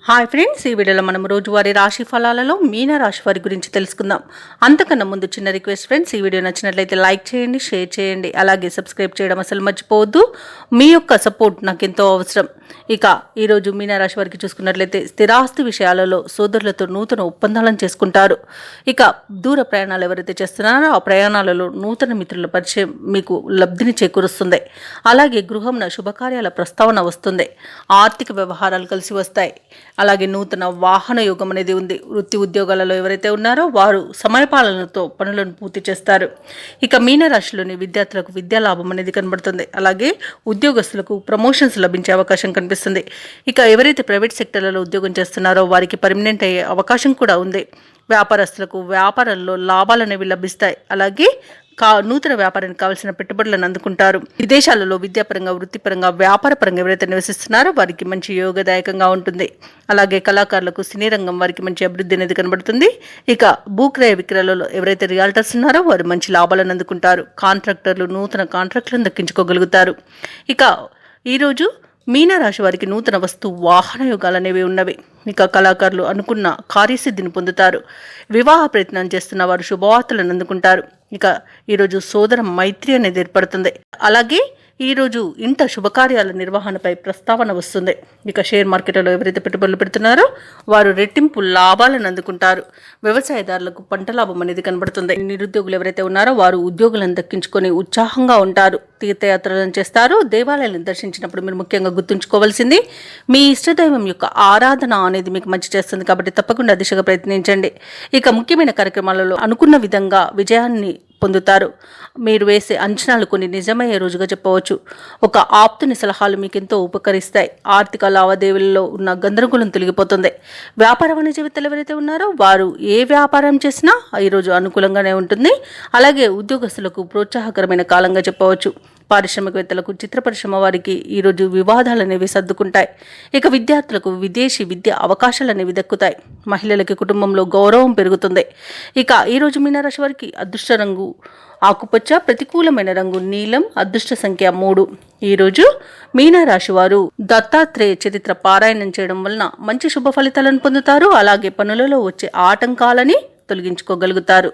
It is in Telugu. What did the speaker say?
హాయ్ ఫ్రెండ్స్, ఈ వీడియోలో మనం రోజువారీ రాశి ఫలాలలో మీన రాశి వారి గురించి తెలుసుకుందాం. అంతకన్నా ముందు చిన్న రిక్వెస్ట్ ఫ్రెండ్స్, ఈ వీడియో నచ్చినట్లయితే లైక్ చేయండి, షేర్ చేయండి, అలాగే సబ్స్క్రైబ్ చేయడం అసలు మర్చిపోవద్దు. మీ యొక్క సపోర్ట్ నాకు ఎంతో అవసరం. ఇక ఈరోజు మీన రాశి వారికి చూసుకున్నట్లయితే స్థిరాస్తి విషయాలలో సోదరులతో నూతన ఒప్పందాలను చేసుకుంటారు. ఇక దూర ప్రయాణాలు ఎవరైతే చేస్తున్నారో ఆ ప్రయాణాలలో నూతన మిత్రుల పరిచయం మీకు లబ్ధిని చేకూరుస్తుంది. అలాగే గృహంన శుభకార్యాల ప్రస్తావన వస్తుంది. ఆర్థిక వ్యవహారాలు కలిసి వస్తాయి. అలాగే నూతన వాహన యోగం అనేది ఉంది. వృత్తి ఉద్యోగాలలో ఎవరైతే ఉన్నారో వారు సమయపాలనతో పనులను పూర్తి చేస్తారు. ఇక మీనరాశిలోని విద్యార్థులకు విద్యా లాభం అనేది కనబడుతుంది. అలాగే ఉద్యోగస్తులకు ప్రమోషన్స్ లభించే అవకాశం కనిపిస్తుంది. ఇక ఎవరైతే ప్రైవేట్ సెక్టర్లలో ఉద్యోగం చేస్తున్నారో వారికి పర్మనెంట్ అయ్యే అవకాశం కూడా ఉంది. వ్యాపారస్తులకు వ్యాపారంలో లాభాలు అనేవి లభిస్తాయి. అలాగే నూతన వ్యాపారానికి కావాల్సిన పెట్టుబడులను అందుకుంటారు. విదేశాలలో విద్యాపరంగా, వృత్తిపరంగా, వ్యాపారపరంగా ఎవరైతే నివసిస్తున్నారో వారికి మంచి యోగదాయకంగా ఉంటుంది. అలాగే కళాకారులకు, సినీ రంగం వారికి మంచి అభివృద్ధి అనేది కనబడుతుంది. ఇక భూక్రయ విక్రయాలలో ఎవరైతే రియాల్టర్స్ ఉన్నారో వారు మంచి లాభాలను అందుకుంటారు. కాంట్రాక్టర్లు నూతన కాంట్రాక్టులను దక్కించుకోగలుగుతారు. ఇక ఈరోజు మీనరాశి వారికి నూతన వస్తు వాహన యోగాలు అనేవి ఉన్నవి. ఇక కళాకారులు అనుకున్న కార్యసిద్ధిని పొందుతారు. వివాహ ప్రయత్నం చేస్తున్న వారు శుభవార్తలను అందుకుంటారు. ఇక ఈరోజు సోదర మైత్రి అనేది ఏర్పడుతుంది. అలాగే ఈరోజు ఇంట శుభకార్యాల నిర్వహణపై ప్రస్తావన వస్తుంది. ఇక షేర్ మార్కెట్లో ఎవరైతే పెట్టుబడులు పెడుతున్నారో వారు రెట్టింపు లాభాలను అందుకుంటారు. వ్యవసాయదారులకు పంట లాభం అనేది కనబడుతుంది. నిరుద్యోగులు ఎవరైతే ఉన్నారో వారు ఉద్యోగులను దక్కించుకొని ఉత్సాహంగా ఉంటారు. తీర్థయాత్రలను చేస్తారు. దేవాలయాలను దర్శించినప్పుడు మీరు ముఖ్యంగా గుర్తుంచుకోవాల్సింది మీ ఇష్టదైవం యొక్క ఆరాధన అనేది మీకు మంచి చేస్తుంది. కాబట్టి తప్పకుండా దిశగా ప్రయత్నించండి. ఇక ముఖ్యమైన కార్యక్రమాలలో అనుకున్న విధంగా విజయాన్ని పొందుతారు. మీరు వేసే అంచనాలు కొన్ని నిజమయ్యే రోజుగా చెప్పవచ్చు. ఒక ఆప్తుని సలహాలు మీకు ఎంతో ఉపకరిస్తాయి. ఆర్థిక లావాదేవీలలో ఉన్న గందరగోళం తొలగిపోతుంది. వ్యాపార వాణిజ్యవేత్తలు ఎవరైతే ఉన్నారో వారు ఏ వ్యాపారం చేసినా ఈరోజు అనుకూలంగానే ఉంటుంది. అలాగే ఉద్యోగస్తులకు ప్రోత్సాహకరమైన కాలంగా చెప్పవచ్చు. పారిశ్రామికవేత్తలకు, చిత్ర పరిశ్రమ వారికి ఈరోజు వివాదాలు అనేవి సర్దుకుంటాయి. ఇక విద్యార్థులకు విదేశీ విద్య అవకాశాలు అనేవి దక్కుతాయి. మహిళలకి కుటుంబంలో గౌరవం పెరుగుతుంది. ఇక ఈరోజు మీనరాశి వారికి అదృష్ట రంగు ఆకుపచ్చ, ప్రతికూలమైన రంగు నీలం, అదృష్ట సంఖ్య 3. ఈరోజు మీనరాశి వారు దత్తాత్రేయ చరిత్ర పారాయణం చేయడం వలన మంచి శుభ ఫలితాలను పొందుతారు. అలాగే పనులలో వచ్చే ఆటంకాలని తొలగించుకోగలుగుతారు.